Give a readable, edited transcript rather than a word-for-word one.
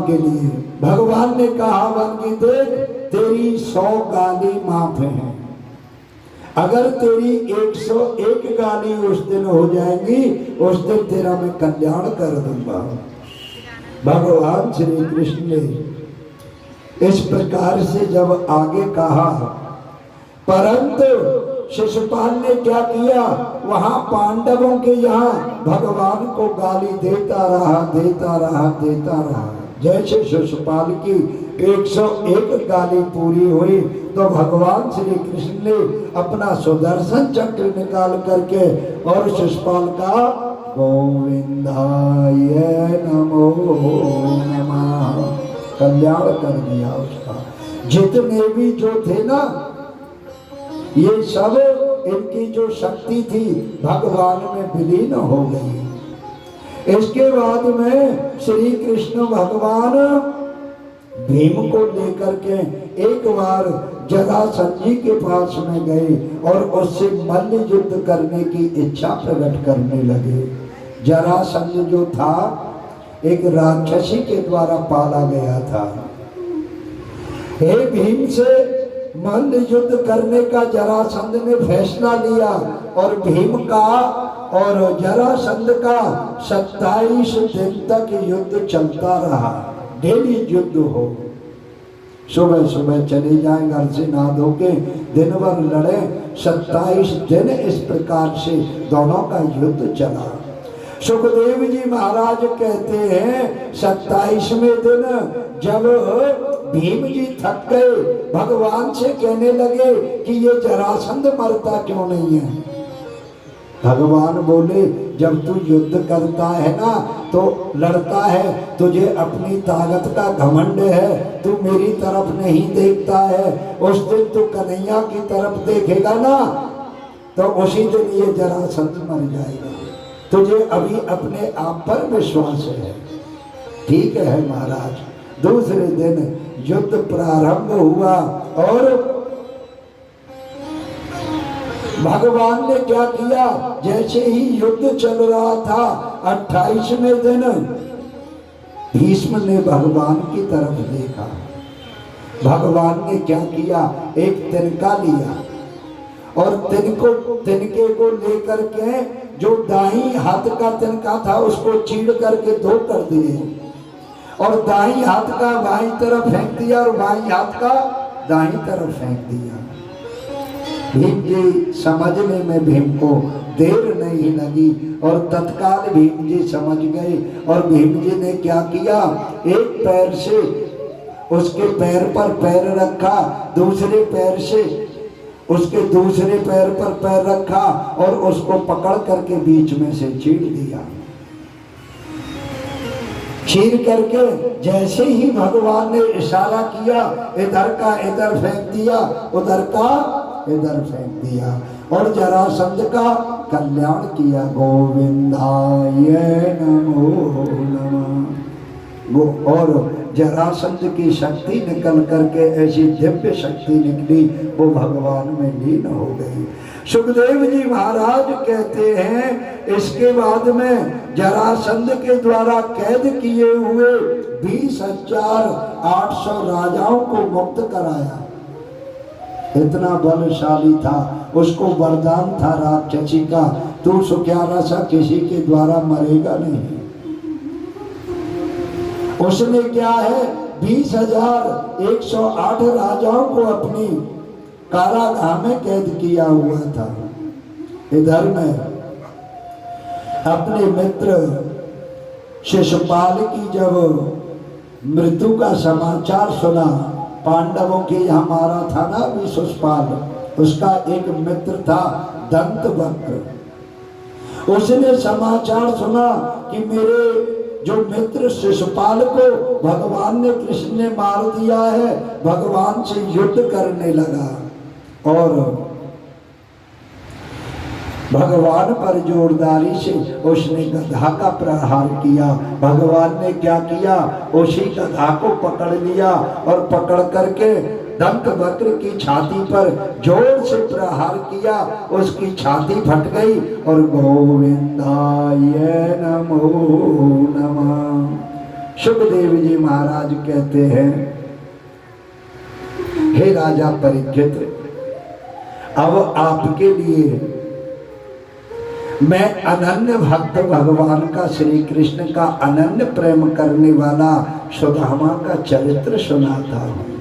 के लिए भगवान ने कहा वन की देख तेरी 100 गाली माफ है, अगर तेरी 101 गाली उस दिन हो जाएंगी उस दिन तेरा मैं कल्याण कर दूंगा। भगवान श्री कृष्ण ने इस प्रकार से जब आगे कहा, परंतु शिशुपाल ने क्या किया, वहां पांडवों के यहाँ भगवान को गाली देता रहा देता रहा देता रहा। जैसे शिशुपाल की 101 गाली पूरी हुई तो भगवान श्री कृष्ण ने अपना सुदर्शन चक्र निकाल करके और शिशुपाल का गोविंदाय नमो नमः कल्याण कर दिया उसका। जितने भी जो थे ना, ये सब इनकी जो शक्ति थी भगवान में विलीन हो गई। इसके बाद में श्री कृष्ण भगवान भीम को लेकर के एक बार जरासंध जी के पास में गए और उससे मल्ल युद्ध करने की इच्छा प्रकट करने लगे। जरासंध जो था एक राक्षसी के द्वारा पाला गया था। हे भीम से मल्ल युद्ध करने का जरासंध ने फैसला लिया और भीम का और जरासंध का 27 दिन तक युद्ध चलता रहा। डेली युद्ध हो, सुबह सुबह चले जाए घर से नहा धो के दिन भर लड़े। 27 दिन इस प्रकार से दोनों का युद्ध चला। सुखदेव जी महाराज कहते हैं 27वें दिन जब भीम जी थक गए, भगवान से कहने लगे कि ये जरासंध मरता क्यों नहीं है। भगवान बोले जब तू युद्ध करता है ना तो लड़ता है, तुझे अपनी ताकत का घमंड है, तू मेरी तरफ नहीं देखता है। उस दिन तू कन्हैया की तरफ देखेगा ना तो उसी दिन ये जरासंध मर जाएगा। तुझे अभी अपने आप पर विश्वास है। ठीक है महाराज। दूसरे दिन युद्ध प्रारंभ हुआ और भगवान ने क्या किया, जैसे ही युद्ध चल रहा था 28वें दिन भीष्म ने भगवान की तरफ देखा। भगवान ने क्या किया, एक तिनका लिया और तिनके को लेकर के जो दाहिनी हाथ का तिनका था उसको चीड़ करके 2 कर दिए और दाहिनी हाथ का बाईं तरफ फेंक दिया और बाईं हाथ का दाहिनी तरफ फेंक दिया। भीम जी समझने में भीम को देर नहीं लगी और तत्काल भीम जी समझ गए और भीम जी ने क्या किया, एक पैर से उसके पैर पर पैर रखा, दूसरे पैर से उसके दूसरे पैर पर पैर रखा और उसको पकड़ करके बीच में से चीर दिया। चीर करके जैसे ही भगवान ने इशारा किया, इधर का इधर फेंक दिया, उधर का इधर फेंक दिया और जरासंध का कल्याण किया। गोविंदाय नमो नमः। और जरासंध की शक्ति निकल करके ऐसी दिव्य शक्ति निकली, वो भगवान में लीन हो गई। सुखदेव जी महाराज कहते हैं इसके बाद में जरासंध के द्वारा कैद किए हुए 20,800 राजाओं को मुक्त कराया। इतना बलशाली था, उसको वरदान था राक्षसी का, तू सुख्यारा सा किसी के द्वारा मरेगा नहीं। उसने क्या है 20,108 राजाओं को अपनी कारागाह में कैद किया हुआ था। इधर में अपने मित्र शिशुपाल की जब मृत्यु का समाचार सुना, पांडवों के यहाँ मारा था ना शिशुपाल, उसका एक मित्र था दंतवक्र। उसने समाचार सुना कि मेरे जो मित्र शिशुपाल को भगवान ने कृष्ण ने मार दिया है, भगवान से युद्ध करने लगा और भगवान पर जोरदारी से उसने गधा का प्रहार किया। भगवान ने क्या किया, उसी गधा को पकड़ लिया और पकड़ करके दंतवक्र की छाती पर जोर से प्रहार किया, उसकी छाती फट गई और गोविंदाय नमो नमः। सुखदेव जी महाराज कहते हैं, हे राजा परीक्षित, अब आपके लिए मैं अनन्य भक्त भगवान का, श्री कृष्ण का अनन्य प्रेम करने वाला सुदामा का चरित्र सुनाता हूं।